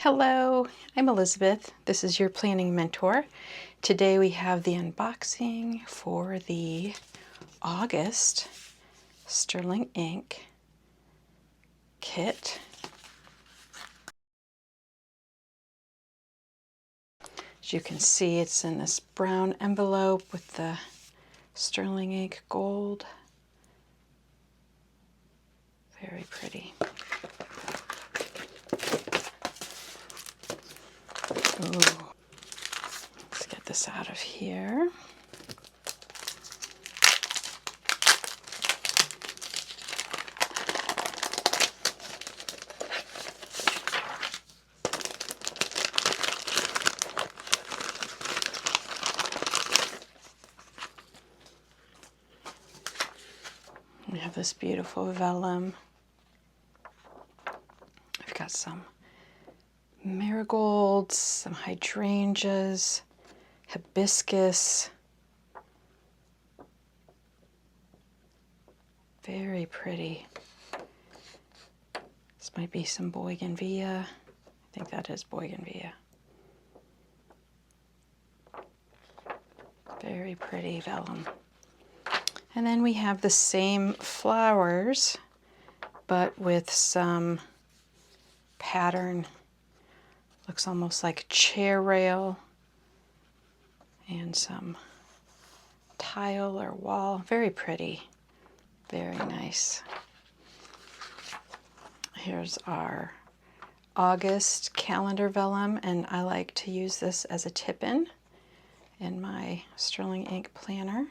Hello, I'm Elizabeth. This is your planning mentor. Today we have the unboxing for the August Sterling Ink kit. As you can see, it's in this brown envelope with the Sterling Ink gold. Very pretty. Ooh. Let's get this out of here. We have this beautiful vellum. We've got some marigolds, some hydrangeas, hibiscus. Very pretty. This might be some bougainvillea. I think that is bougainvillea. Very pretty vellum. And then we have the same flowers, but with some pattern. Looks almost like a chair rail and some tile or wall. Very pretty. Very nice. Here's our August calendar vellum, and I like to use this as a tip-in in my Sterling Ink planner.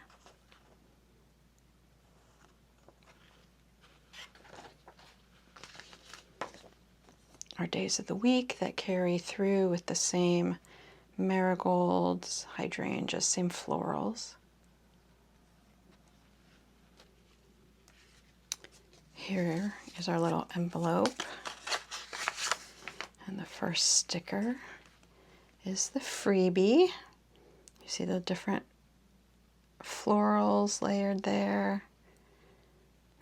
Our days of the week that carry through with the same marigolds, hydrangeas, same florals. Here is our little envelope, and the first sticker is the freebie. You see the different florals layered there.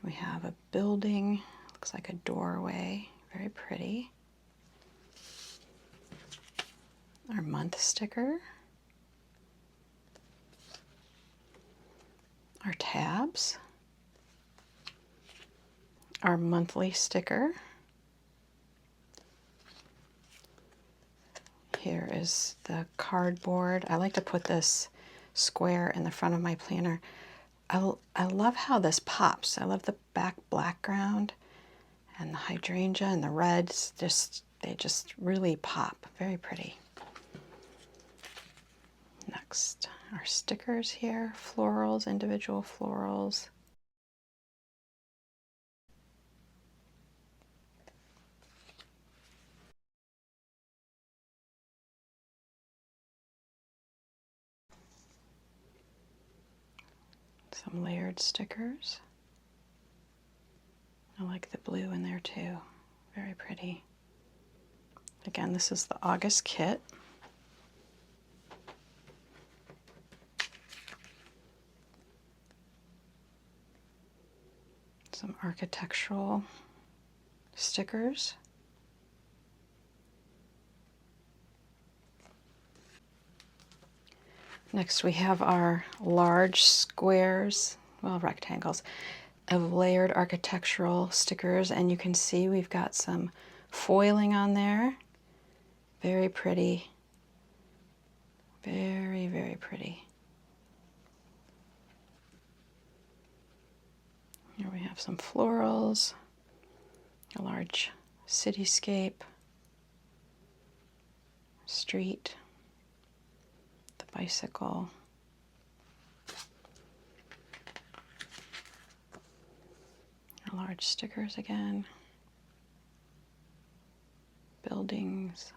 We have a building, looks like a doorway, very pretty. Our month sticker, our tabs, our monthly sticker. Here is the cardboard. I like to put this square in the front of my planner. I love how this pops. I love the back background and the hydrangea and the reds. They just really pop. Very pretty. Next, our stickers here, florals, individual florals. Some layered stickers. I like the blue in there too. Very pretty. Again, this is the August kit. Some architectural stickers. Next we have our large squares, well, rectangles, of layered architectural stickers, and you can see we've got some foiling on there. Very pretty. Very, very pretty. Here we have some florals, a large cityscape, street, the bicycle, large stickers again, buildings,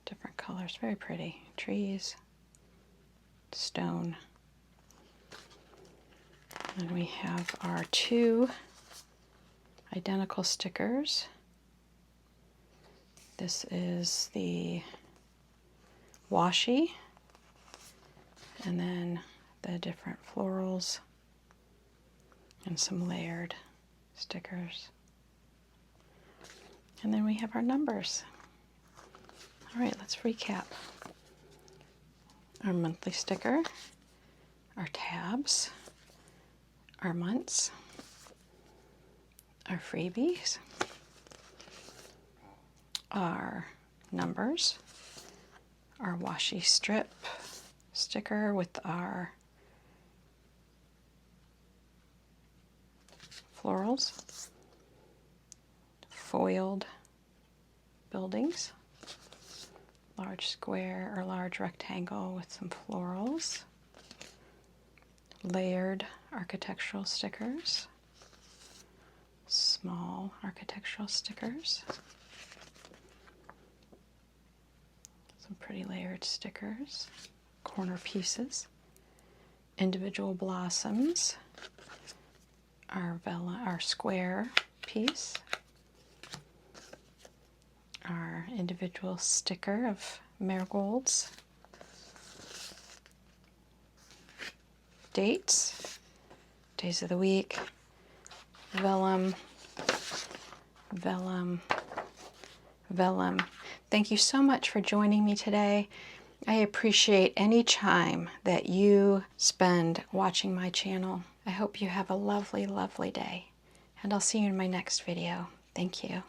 different colors, very pretty, trees, stone. And we have our two identical stickers. This is the washi, and then the different florals and some layered stickers. And then we have our numbers. All right, let's recap. Our monthly sticker, our tabs, our months, our freebies, our numbers, our washi strip sticker with our florals, foiled buildings, large square or large rectangle with some florals, layered architectural stickers, small architectural stickers, some pretty layered stickers, corner pieces, individual blossoms, our square piece, our individual sticker of marigolds, dates, days of the week, vellum, vellum, vellum. Thank you so much for joining me today. I appreciate any time that you spend watching my channel. I hope you have a lovely, lovely day, and I'll see you in my next video. Thank you.